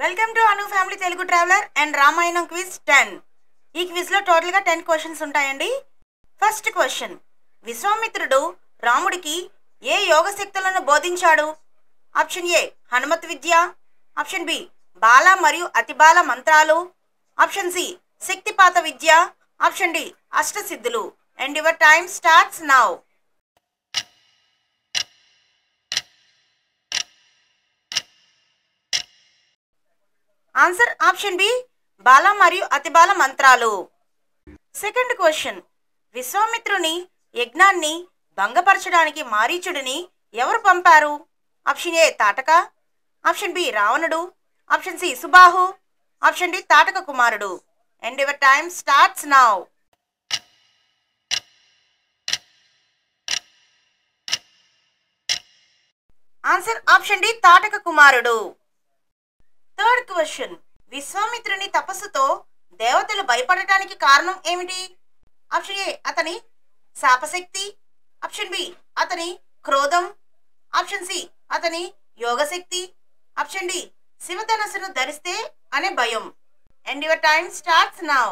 Welcome to Anu family Telugu traveller and Ramayanam quiz 10. ఈ quiz లో total గా 10 క్వశ్చన్స్ ఉంటాయండి. ఫస్ట్ క్వశ్చన్, విశ్వామిత్రుడు రాముడికి ఏ యోగ శక్తులను బోధించాడు? ఆప్షన్ ఏ హనుమత్ విద్య, ఆప్షన్ బి బాల మరియు అతిబాల మంత్రాలు, ఆప్షన్ సి శక్తిపాత విద్య, ఆప్షన్ డి అష్టసిద్ధులు. And your time starts now. Answer option B Bala మరియు అతిబాల మంత్రాలు. సెకండ్ క్వశ్చన్, విశ్వామిత్రుని యజ్ఞాన్ని భంగపరచడానికి మారీచుడిని ఎవరు పంపారు? Option A Tataka, option B రావణుడు, option C Subahu, option D Tataka కుమారుడు. And your time starts now. Answer option D Tataka కుమారుడు. థర్డ్ క్వశ్చన్, విశ్వామిత్రుని తపస్సుతో దేవతలు భయపడటానికి కారణం ఏమిటి? ఆప్షన్ ఏ అతని శాపశక్తి, ఆప్షన్ బి అతని క్రోధం, ఆప్షన్ సి అతని యోగశక్తి, ఆప్షన్ డి శివధనస్సును ధరిస్తే అనే భయం. And your time starts now.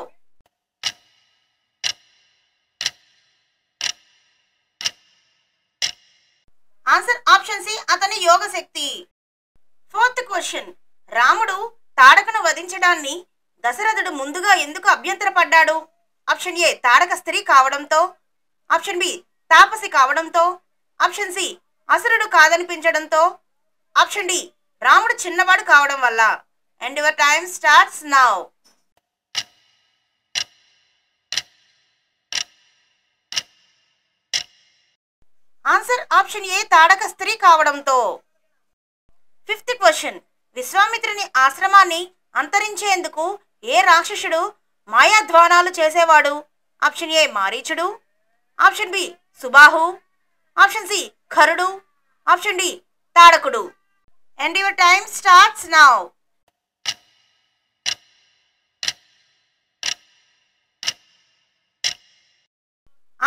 Answer option C అతని యోగశక్తి. ఫోర్త్ క్వశ్చన్, రాముడు తాడకను వధించడాన్ని దశరథుడు ముందుగా ఎందుకు అభ్యంతరపడ్డాడు? ఆప్షన్ ఏ తాడక స్త్రీ కావడంతో, ఆప్షన్ బి తాపసి కావడంతో, ఆప్షన్ సి అసురుడు కాదనిపించడంతో, ఆప్షన్ డి రాముడు చిన్నవాడు కావడం వల్ల. And your time starts now. Answer option A Tadaka స్త్రీ కావడంతో. ఫిఫ్త్ క్వశ్చన్, విశ్వామిత్రుని ఆశ్రమాన్ని అంతరించేందుకు ఏ రాక్షసుడు మాయాధ్వానాలు చేసేవాడు? ఆప్షన్ ఏ మారీచుడు, option B Subahu, option C ఖరుడు, ఆప్షన్ డి తాడకుడు. And your time starts now.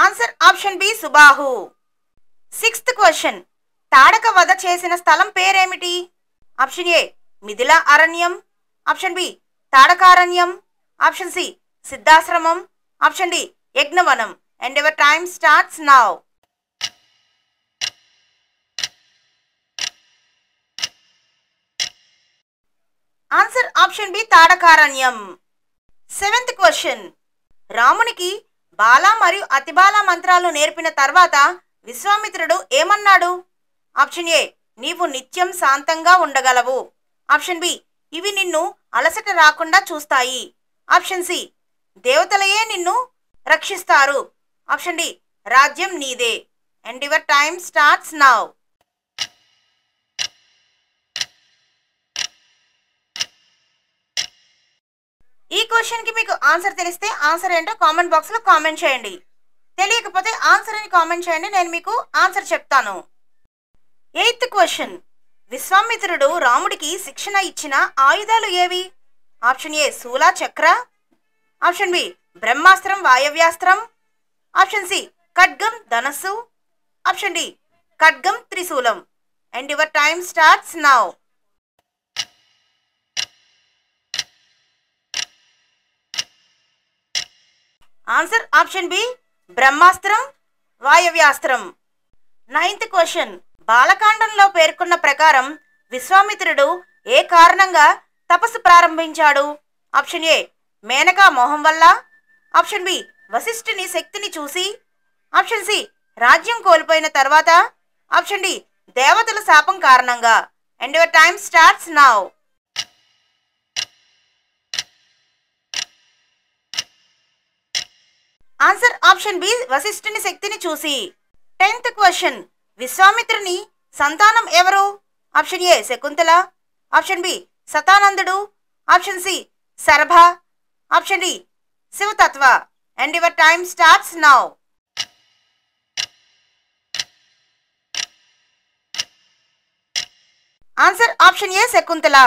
Answer option B Subahu. Sixth question, Tadaka వధ చేసిన స్థలం పేరేమిటి? ఆప్షన్ ఏ మిథిలా అరణ్యం, ఆప్షన్ బి తాడకారణ్యం, ఆప్షన్ సి సిద్ధాశ్రమం, ఆప్షన్ డి యజ్ఞవనం. And your time starts now. Answer option B తాడకారణ్యం. సెవెంత్ క్వశ్చన్, రామునికి బాల మరియు అతిబాల మంత్రాలు నేర్పిన తర్వాత విశ్వామిత్రుడు ఏమన్నాడు? ఆప్షన్ ఏ నీవు నిత్యం శాంతంగా ఉండగలవు, ఆప్షన్ బి ఇవి నిన్ను అలసట రాకుండా చూస్తాయి, ఆప్షన్ సి దేవతలయే నిన్ను రక్షిస్తారు, ఆప్షన్ డి రాజ్యం నీదే. And your time starts now. ఈ క్వశ్చన్కి మీకు ఆన్సర్ తెలిస్తే ఆన్సర్ ఏంటో కామెంట్ బాక్స్లో కామెంట్ చేయండి. తెలియకపోతే ఆన్సర్ అని కామెంట్ చేయండి, నేను మీకు ఆన్సర్ చెప్తాను. ఎయిత్ క్వశ్చన్, విశ్వామిత్రుడు రాముడికి శిక్షణ ఇచ్చిన ఆయుధాలు ఏవి? ఆప్షన్ ఏ శూల చక్ర, ఆప్షన్ బి బ్రహ్మాస్త్రం వాయవ్యాస్త్రం, ఆప్షన్ సి ఖడ్గం ధనస్సు, ఆప్షన్ డి ఖడ్గం త్రిశూలం. And your time starts now. Answer option B బ్రహ్మాస్త్రం వాయవ్యాస్త్రం. నైన్త్ క్వశ్చన్, బాలకాండంలో పేర్కొన్న ప్రకారం విశ్వామిత్రుడు ఏ కారణంగా తపస్సు ప్రారంభించాడు? ఆప్షన్ ఏ మేనకా మోహం వల్ల, ఆప్షన్ బి వశిష్ఠుని శక్తిని చూసి, ఆప్షన్ సి రాజ్యం కోల్పోయిన తర్వాత, ఆప్షన్ డి దేవతల శాపం కారణంగా. And your time starts now. Answer option B వశిష్ఠుని శక్తిని చూసి. 10th క్వశ్చన్, విశ్వామిత్రుని సంతానం ఎవరు? Option A Shakuntala, option B శతానందుడు, option C Sharabha, option D శివతత్వ. And your time starts now. Answer option A Shakuntala.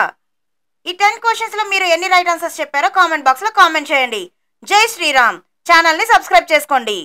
ఈ 10 క్వశ్చన్స్ లో మీరు ఎన్ని రైట్ ఆన్సర్స్ చెప్పారో కామెంట్ బాక్స్ లో కామెంట్ చేయండి. జై శ్రీరామ్. ఛానల్ని సబ్స్క్రైబ్ చేసుకోండి.